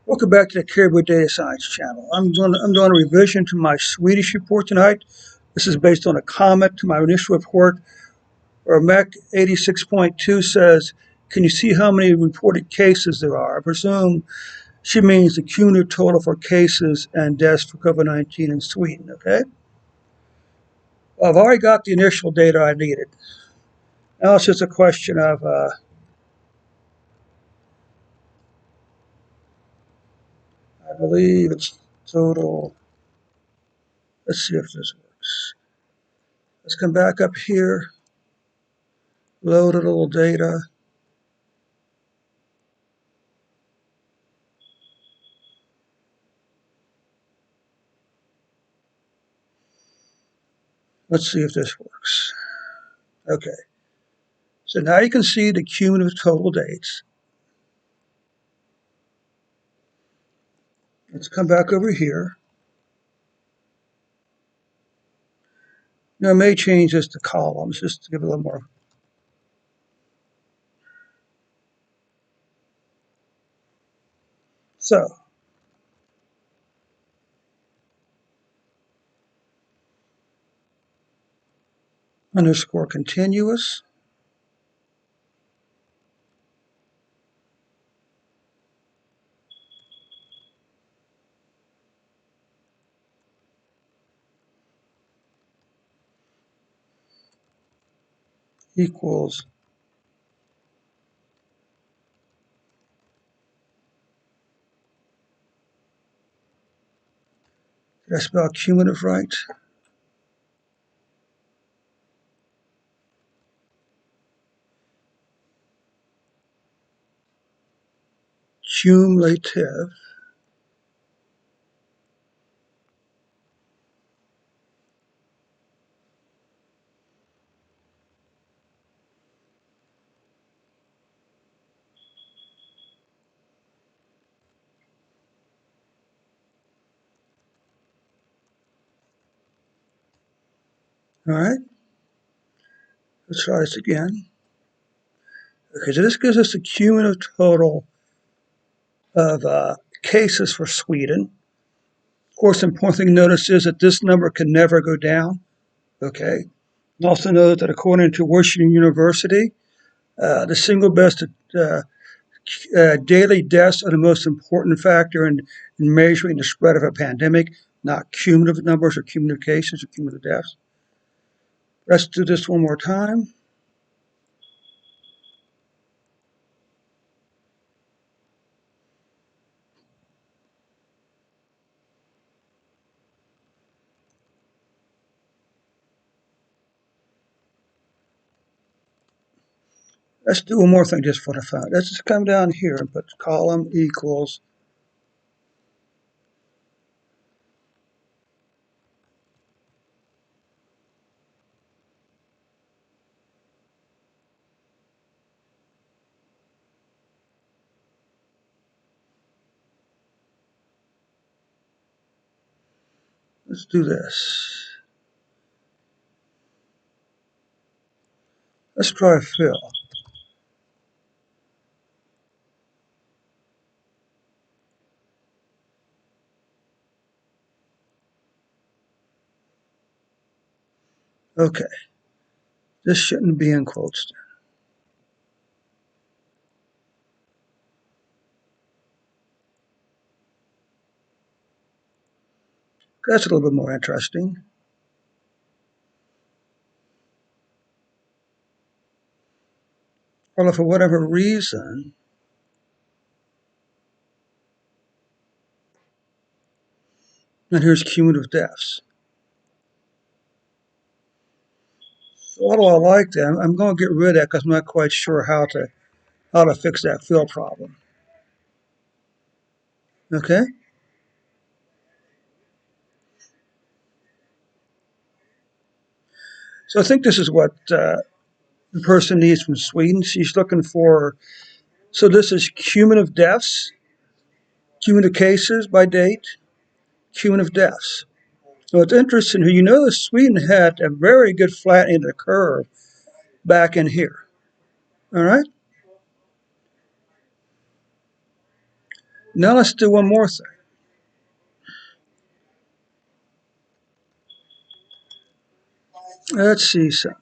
Welcome back to the Caribou Data Science channel. I'm doing a revision to my Swedish report tonight. This is based on a comment to my initial report where MEC 86.2 says, can you see how many reported cases there are? I presume she means the cumulative total for cases and deaths for COVID-19 in Sweden, okay? Well, I've already got the initial data I needed. Now it's just a question of, I believe it's total. Let's see if this works. Let's come back up here, load a little data. Let's see if this works. Okay, so now you can see the cumulative total dates. Let's come back over here. Now I may change this to columns just to give it a little more. So, underscore continuous. Equals. Did I spell cumulative right? Cumulative. All right, let's try this again. Okay, so this gives us the cumulative total of cases for Sweden. Of course, the important thing to notice is that this number can never go down. Okay. Also note that according to Washington University, the single best daily deaths are the most important factor in measuring the spread of a pandemic, not cumulative numbers or cumulative cases or cumulative deaths. Let's do this one more time. Let's do one more thing just for the fun. Let's just come down here and put column equals. Let's do this. Let's try fill. Okay, this shouldn't be in quotes. That's a little bit more interesting. Well, if for whatever reason, and here's cumulative deaths. So although I like that, I'm going to get rid of that because I'm not quite sure how to fix that fill problem. Okay? So I think this is what the person needs from Sweden. She's looking for, so this is cumulative deaths, cumulative cases by date, cumulative deaths. So it's interesting. You know, Sweden had a very good flattening of the curve back in here. All right? Now let's do one more thing. Let's see something.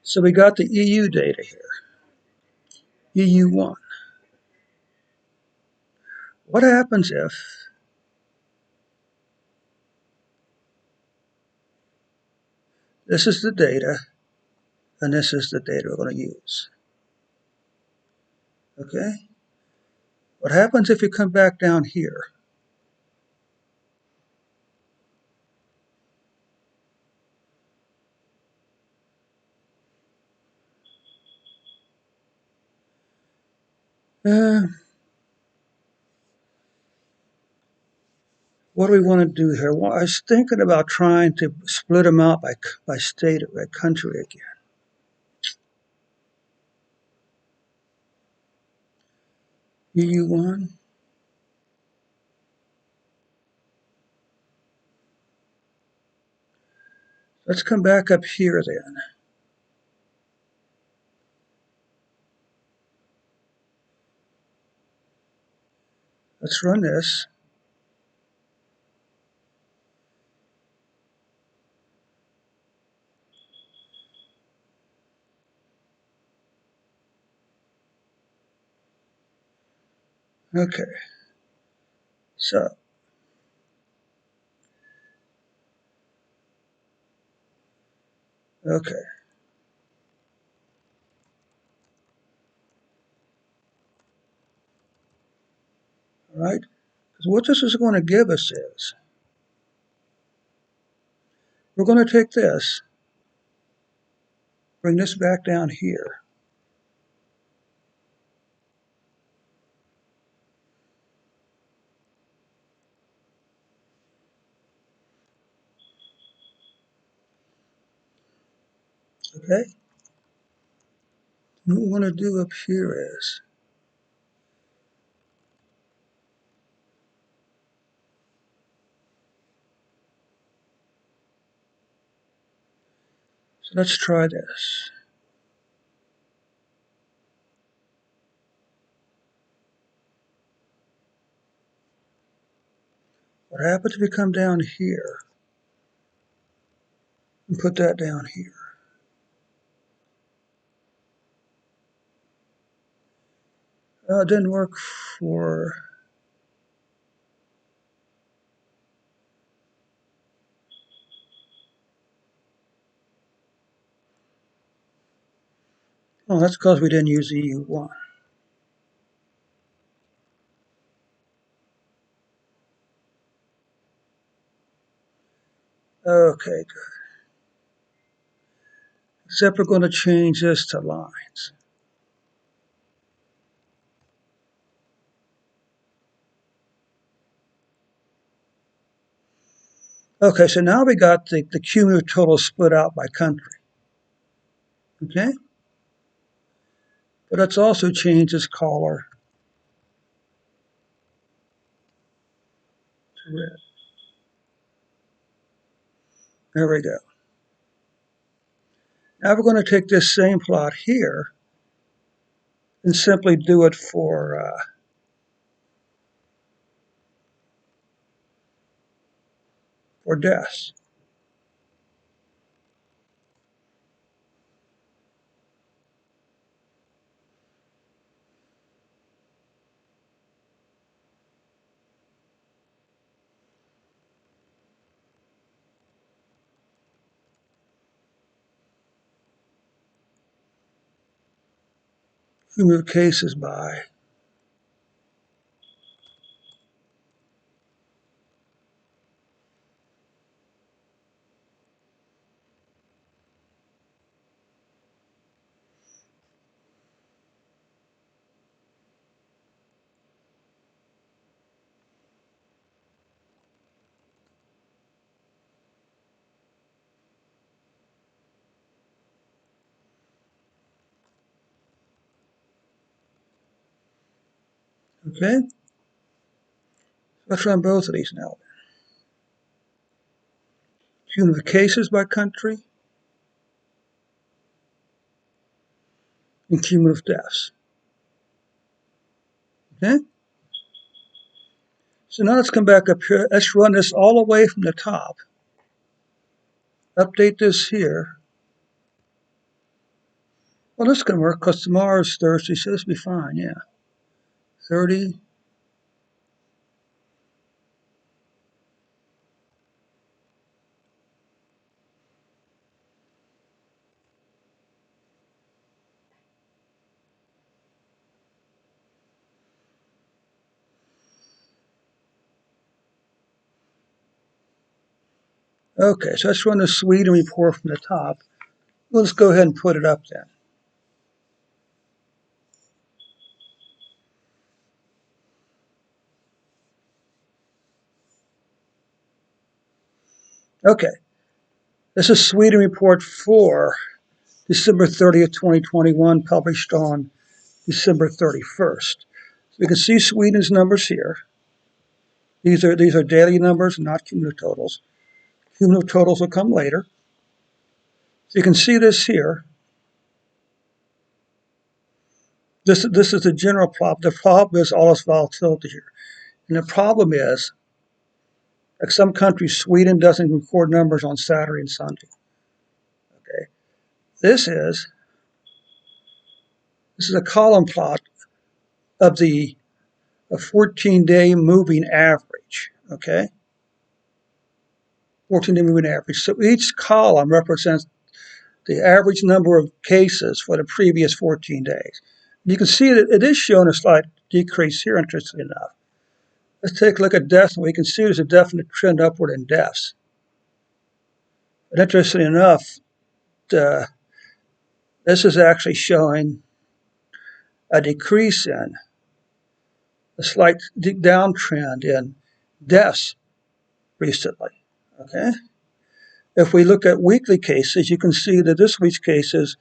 So we got the EU data here, EU1. What happens if this is the data and this is the data we're going to use? Okay? What happens if you come back down here? Uh, what do we want to do here? Well, I was thinking about trying to split them out by state or by country again. EU1. Let's come back up here then. Let's run this. Okay. So, okay. All right. Because what this is going to give us is we're going to take this, bring this back down here. Okay. And what we want to do up here is so let's try this. What happens if we come down here and put that down here? It didn't work for. Oh, that's because we didn't use EU1. Okay, good. Except we're going to change this to lines. Okay, so now we got the cumulative total split out by country. Okay? But let's also change this color to red. There we go. Now we're going to take this same plot here and simply do it for deaths. Cumulative cases by. Okay? Let's run both of these now. cumulative cases by country, and cumulative deaths. Okay? So now let's come back up here. Let's run this all the way from the top. Update this here. Well, this can work because tomorrow's Thursday, so this will be fine, yeah. 30. Okay, so let's run the Sweden report from the top. Well, let's go ahead and put it up then. Okay, this is Sweden report for December 30th, 2021, published on December 31st. So we can see Sweden's numbers here. These are daily numbers, not cumulative totals. Cumulative totals will come later. So you can see this here. This is the general problem. The problem is all this volatility here. And the problem is, like some countries, Sweden doesn't record numbers on Saturday and Sunday. Okay, this is a column plot of the 14-day moving average. Okay, 14-day moving average. So each column represents the average number of cases for the previous 14 days. You can see that it is showing a slight decrease here, interestingly enough. Let's take a look at deaths, and we can see there's a definite trend upward in deaths. But interestingly enough, this is actually showing a decrease in, a slight downtrend in deaths recently. Okay? If we look at weekly cases, you can see that this week's cases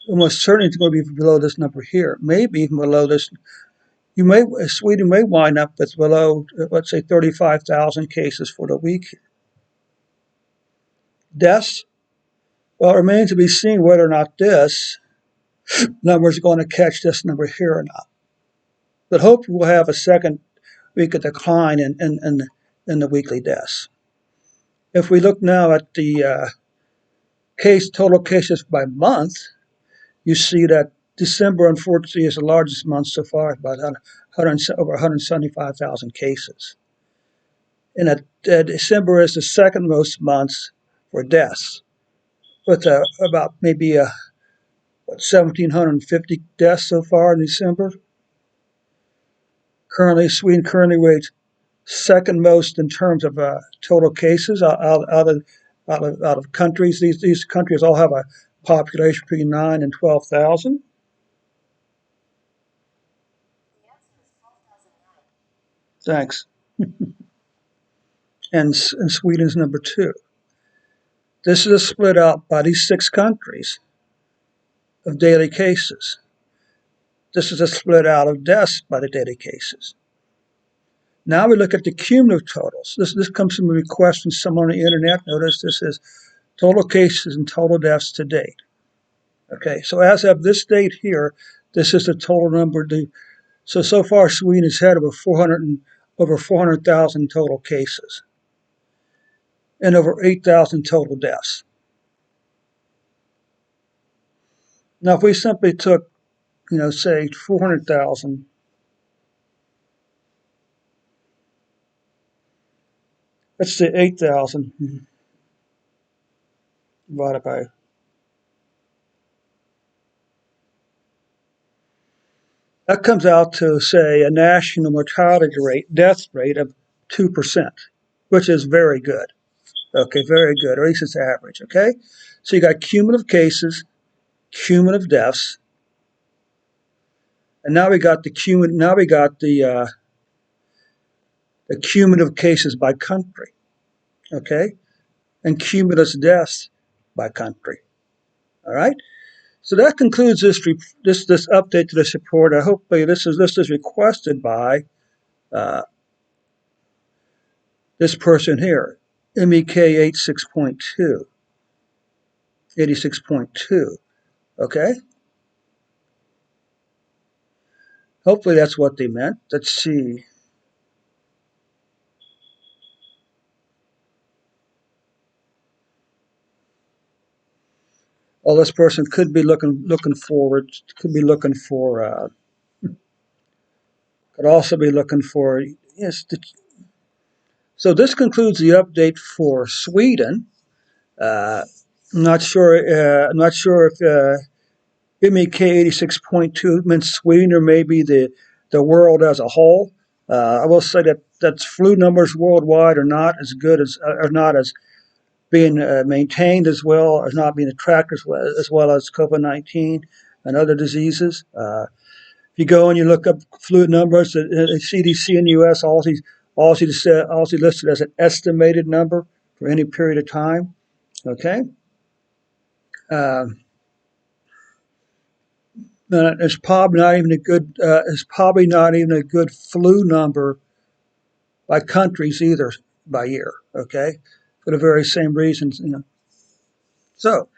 almost certainly is going to be below this number here, maybe even below this. Sweden may wind up with below, let's say, 35,000 cases for the week. Deaths, well, it remains to be seen whether or not this number is going to catch this number here or not. But hopefully we'll have a second week of decline in the weekly deaths. If we look now at the total cases by month, you see that December, unfortunately, is the largest month so far, about over 175,000 cases. And December is the second most month for deaths, with about maybe 1,750 deaths so far in December. Sweden currently rates second most in terms of total cases out of countries. These countries all have a population between 9 and 12,000. Thanks. And Sweden's number 2. This is a split out by these 6 countries of daily cases. This is a split out of deaths by the daily cases. Now we look at the cumulative totals. This comes from a request from someone on the internet. Notice this is total cases and total deaths to date. Okay, so as of this date here, this is the total number. So far, Sweden has had over 400,000 total cases and over 8,000 total deaths. Now, if we simply took, say 400,000, let's say 8,000 divided by, that comes out to, say, a national mortality rate, death rate of 2%, which is very good. Okay, very good, or at least it's average, okay? So you got cumulative cases, cumulative deaths, and now we got the cumulative cases by country, okay? And cumulative deaths by country. All right? So that concludes this update to this report. I hope this is requested by this person here. MEK 86.2. 86.2. Okay? Hopefully that's what they meant. Let's see. Well, this person could be looking forward. Could be looking for. Could also be looking for. Yes. So this concludes the update for Sweden. Uh, not sure. Not sure if MEK 86.2 meant Sweden or maybe the world as a whole. I will say that flu numbers worldwide are not as good as are not as being maintained as well as not being tracked as well as COVID-19 and other diseases. If you go and you look up flu numbers, the CDC in the U.S. also listed as an estimated number for any period of time. Okay. Uh, it's probably not even a good. It's probably not even a good flu number by countries either by year. Okay, for the very same reasons. So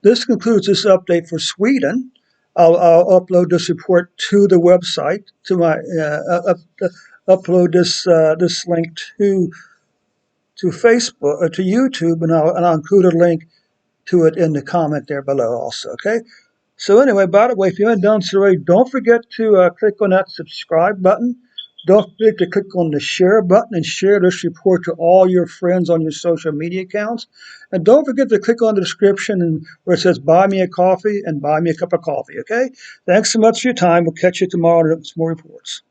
this concludes this update for Sweden. I'll upload this report to the website to my upload this link to Facebook to YouTube, and I'll include a link to it in the comment there below also. Okay. So anyway, by the way, if you haven't done so already, don't forget to click on that subscribe button. Don't forget to click on the share button and share this report to all your friends on your social media accounts. And don't forget to click on the description and where it says buy me a coffee and buy me a cup of coffee, okay? Thanks so much for your time. We'll catch you tomorrow with some more reports.